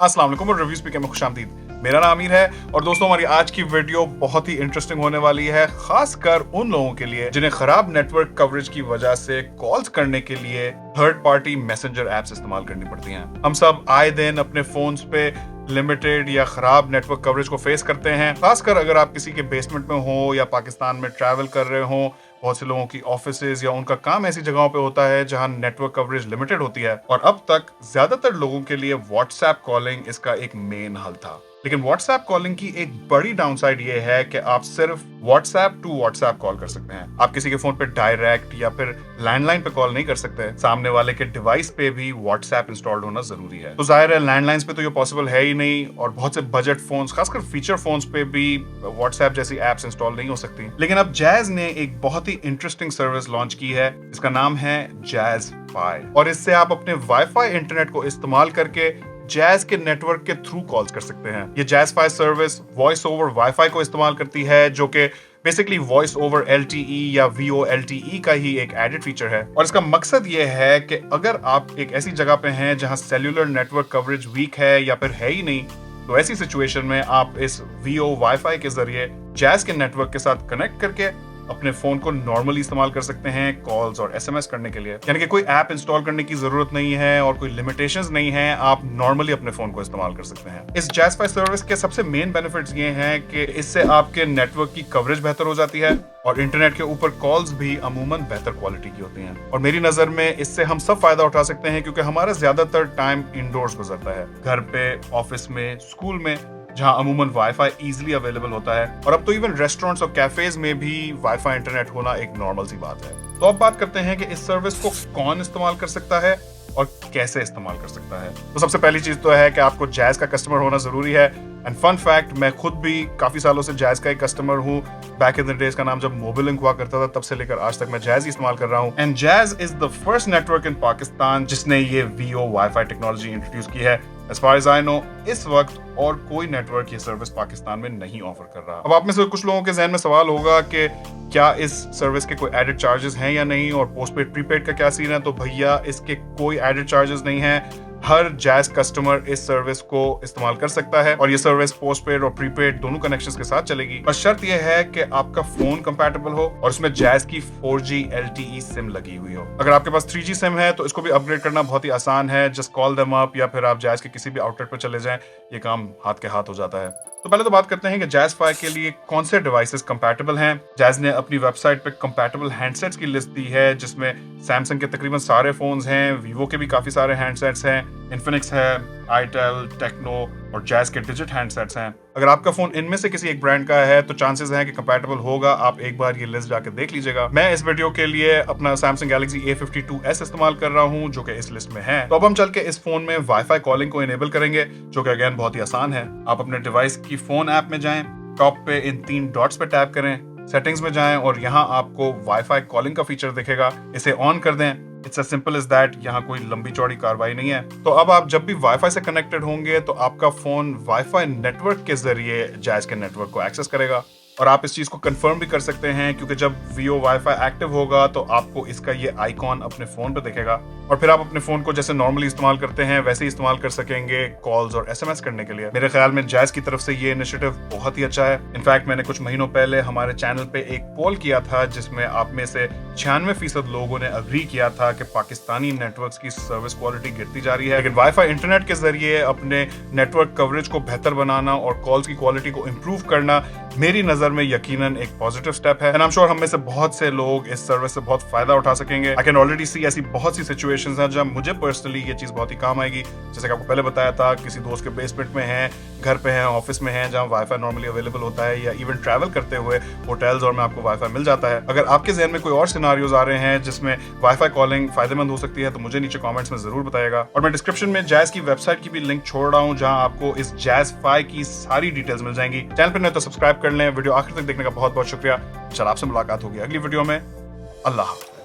अस्सलाम वालेकुम और रिव्यूज पे में खुशामदीद। मेरा नाम आमिर है और दोस्तों हमारी आज की वीडियो बहुत ही इंटरेस्टिंग होने वाली है, खासकर उन लोगों के लिए जिन्हें खराब नेटवर्क कवरेज की वजह से कॉल्स करने के लिए थर्ड पार्टी मैसेंजर एप्स इस्तेमाल करनी पड़ती हैं। हम सब आए दिन अपने फोन्स पे लिमिटेड या खराब नेटवर्क कवरेज को फेस करते हैं, खासकर अगर आप किसी के बेसमेंट में हो या पाकिस्तान में ट्रैवल कर रहे हो। बहुत से लोगों की ऑफिसेज या उनका काम ऐसी जगहों पे होता है जहां नेटवर्क कवरेज लिमिटेड होती है और अब तक ज्यादातर लोगों के लिए व्हाट्सएप कॉलिंग इसका एक मेन हल था। लेकिन व्हाट्सएप कॉलिंग की एक बड़ी डाउनसाइड ये है कि आप सिर्फ व्हाट्सएप टू व्हाट्सएप कॉल कर सकते हैं। आप किसी के फोन पे डायरेक्ट या फिर लैंडलाइन पे कॉल नहीं कर सकते। सामने वाले के डिवाइस पे भी व्हाट्सएप इंस्टॉल्ड होना जरूरी है। तो जाहिर है लैंडलाइंस पे तो ये पॉसिबल है ही नहीं और बहुत से बजट फोन्स, खासकर फीचर फोन्स पे भी व्हाट्सएप जैसी एप्स इंस्टॉल नहीं हो सकती। लेकिन अब जैज ने एक बहुत ही इंटरेस्टिंग सर्विस लॉन्च की है, इसका नाम है जैज फाई और इससे आप अपने वाईफाई इंटरनेट को इस्तेमाल करके जैज के नेटवर्क के थ्रू कॉल्स कर सकते हैं। ये Jazz Fi service voice over WiFi को इस्तेमाल करती है, जो कि बेसिकली वॉइस ओवर LTE या VoLTE का ही एक एडेड फीचर है। और इसका मकसद ये है कि अगर आप एक ऐसी जगह पे हैं जहां सेल्यूलर नेटवर्क कवरेज वीक है या फिर है ही नहीं, तो ऐसी सिचुएशन में आप इस VO वाईफाई के जरिए जैज के नेटवर्क के साथ कनेक्ट करके अपने फोन को नॉर्मली इस्तेमाल कर सकते हैं कॉल्स और SMS करने के लिए। यानी कि कोई ऐप इंस्टॉल करने की जरूरत नहीं है और कोई लिमिटेशंस नहीं है, आप नॉर्मली अपने फोन को इस्तेमाल कर सकते हैं। इस जैज फाई सर्विस के सबसे मेन बेनिफिट्स ये हैं कि इससे आपके नेटवर्क की कवरेज बेहतर हो जाती है और इंटरनेट के ऊपर कॉल्स भी अमूमन बेहतर क्वालिटी की होती हैं। और मेरी नजर में इससे हम सब फायदा उठा सकते हैं क्योंकि हमारा ज्यादातर टाइम इंडोर्स गुजरता है, घर पे, ऑफिस में, स्कूल में, जहां अमूमन वाईफाई इजीली अवेलेबल होता है। और अब तो इवन रेस्टोरेंट्स और कैफेज में भी वाईफाई इंटरनेट होना एक नॉर्मल सी बात है। तो अब बात करते हैं कि इस सर्विस को कौन इस्तेमाल कर सकता है और कैसे इस्तेमाल कर सकता है। तो सबसे पहली चीज तो है कि आपको जैज का कस्टमर होना जरूरी है। एंड फन फैक्ट, मैं खुद भी काफी सालों से जैज का एक कस्टमर हूँ। बैक इन द डेज का नाम जब मोबिलिंक हुआ करता था, तब से लेकर आज तक मैं जैज ही इस्तेमाल कर रहा हूँ। And jazz is the first network इन पाकिस्तान जिसने ये VO वाईफाई टेक्नोलॉजी इंट्रोड्यूस की है। As far as I know, इस वक्त और कोई नेटवर्क ये सर्विस पाकिस्तान में नहीं ऑफर कर रहा। अब आप में से कुछ लोगों के जहन में सवाल होगा कि क्या इस सर्विस के कोई एडेड चार्जेस हैं या नहीं और पोस्टपेड प्रीपेड का क्या सीन है। तो भैया इसके कोई एडेड चार्जेस नहीं है। हर जैज कस्टमर इस सर्विस को इस्तेमाल कर सकता है और ये सर्विस पोस्टपेड और प्रीपेड दोनों कनेक्शंस के साथ चलेगी। बस शर्त यह है कि आपका फोन कंपैटिबल हो और उसमें जैज की 4G LTE सिम लगी हुई हो। अगर आपके पास 3G सिम है तो इसको भी अपग्रेड करना बहुत ही आसान है। जस्ट कॉल देम अप या फिर आप जैज के किसी भी आउटलेट पर चले जाएं, ये काम हाथ के हाथ हो जाता है। तो पहले तो बात करते हैं कि जैज फाई के लिए कौन से डिवाइसेस कंपैटिबल हैं। जैज ने अपनी वेबसाइट पे कंपैटिबल हैंडसेट्स की लिस्ट दी है, जिसमें सैमसंग के तकरीबन सारे फोन्स हैं, वीवो के भी काफी सारे हैंडसेट्स हैं, इन्फिनिक्स है, आईटेल, टेक्नो और जैज के डिजिट हैंडसेट्स हैं। अगर आपका फोन इनमें से किसी एक ब्रांड का है तो चांसेस हैं कि कंपैटिबल होगा। आप एक बार ये लिस्ट जाके देख लीजिएगा। मैं इस वीडियो के लिए अपना सैमसंग गैलेक्सी A52s इस्तेमाल कर रहा हूँ, जो कि इस लिस्ट में है। तो अब हम चल के इस फोन में वाईफाई कॉलिंग को इनेबल करेंगे, जो कि अगेन बहुत ही आसान है। आप अपने डिवाइस की फोन ऐप में जाएं, टॉप पे इन 3 डॉट्स पे टैप करें, सेटिंग्स में जाएं और यहाँ आपको वाईफाई कॉलिंग का फीचर दिखेगा, इसे ऑन कर दें। It's as simple as that. यहाँ कोई लंबी चौड़ी कार्रवाई नहीं है। तो अब आप जब भी वाईफाई से कनेक्टेड होंगे तो आपका फोन वाईफाई नेटवर्क के जरिए जैज के नेटवर्क को एक्सेस करेगा और आप इस चीज को कंफर्म भी कर सकते हैं क्योंकि जब VO वाईफाई एक्टिव होगा तो आपको इसका ये आइकॉन अपने फोन पे दिखेगा और फिर आप अपने फोन को जैसे नॉर्मली इस्तेमाल करते हैं वैसे ही इस्तेमाल कर सकेंगे कॉल्स और SMS करने के लिए। मेरे ख्याल में जैज की तरफ से ये इनिशिएटिव बहुत ही अच्छा है। इनफैक्ट मैंने कुछ महीनों पहले हमारे चैनल पे एक पोल किया था जिसमें आप में से 96% लोगों ने अग्री किया था कि पाकिस्तानी नेटवर्क्स की सर्विस क्वालिटी गिरती जा रही है। लेकिन वाईफाई इंटरनेट के जरिए अपने नेटवर्क कवरेज को बेहतर बनाना और कॉल्स की क्वालिटी को इम्प्रूव करना मेरी नजर में यकीनन एक पॉजिटिव स्टेप है। एंड आई एम श्योर हम में से बहुत से लोग इस सर्विस से बहुत फायदा उठा सकेंगे। आई कैन ऑलरेडी सी ऐसी बहुत सी सिचुएशंस हैं जहां मुझे पर्सनली ये चीज बहुत ही काम आएगी। जैसे कि आपको पहले बताया था, किसी दोस्त के बेसमेंट में है, घर पे हैं, ऑफिस में हैं, जहां वाईफाई नॉर्मली अवेलेबल होता है, या इवन ट्रैवल करते हुए होटल्स और में आपको वाईफाई मिल जाता है। अगर आपके जहन में कोई और सिनारियोज आ रहे हैं जिसमें वाईफाई कॉलिंग फायदेमंद हो सकती है तो मुझे नीचे कमेंट्स में जरूर बताएगा। और मैं डिस्क्रिप्शन में जैज की वेबसाइट की भी लिंक छोड़ रहा हूँ जहां आपको इस जैज फाई की सारी डिटेल्स मिल जाएंगी। चैनल पर नहीं तो सब्सक्राइब कर लें। वीडियो आखिर तक देखने का बहुत बहुत शुक्रिया। चल आपसे मुलाकात होगी अगली वीडियो में। अल्लाह हाफ़िज़।